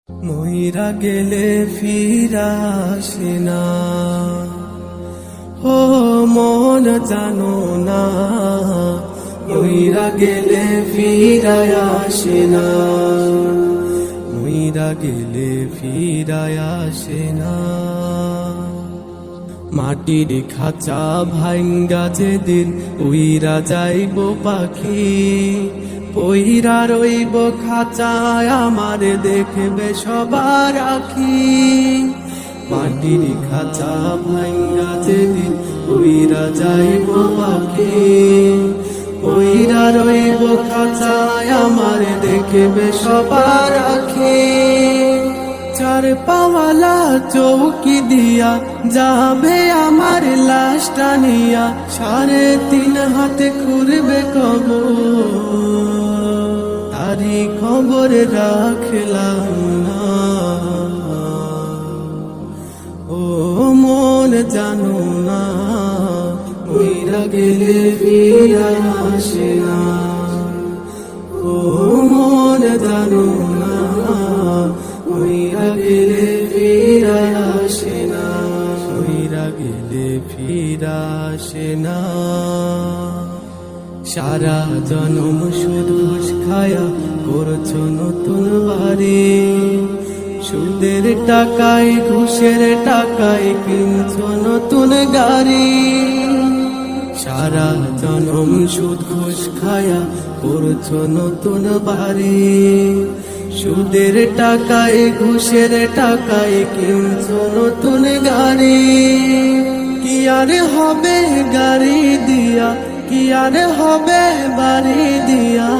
মইরা গেলে ফিরা আসে না, ও মন জানো না, মইরা গেলে ফিরা আসে না, মইরা গেলে ফিরা আসে না। মাটির খাঁচা ভাঙ্গা যেদিন উইরা যাইব পাখি, পইরা রইব খাঁচায় আমার দেখবে সবার আখি। মাটির খাঁচা ভাঙ্গা যেদিন উইরা যাইব পাখি, পইরা রইব খাঁচায় আমার দেখবে সবার আখি। চার পাওয়ালা চৌকি দিয়া যাবে আমার লাশটা নিয়া, 3.5 হাতে খুঁড়বে কবর, তারি খবর রাখলাম না। ও মন জানো না, মইরা গেলে ফিরা আসে না, ও মন জানো না, মইরা গেলে ফিরা আসে না, মইরা গেলে ফিরা আসে না। সারা জনম সুদ ঘুষ খায়া করছো নতুন বাড়ি, সুদের টাকায় ঘুষের টাকায় কিনছো নতুন গাড়ি। সারা জনম সুদ ঘুষ খায়া করছো নতুন বাড়ি, সুদের টাকায় ঘুষের টাকায় কিনছো নতুন গাড়ি। কি আর হবে গাড়ি দিয়া, কি আর হবে বাড়ি দিয়া,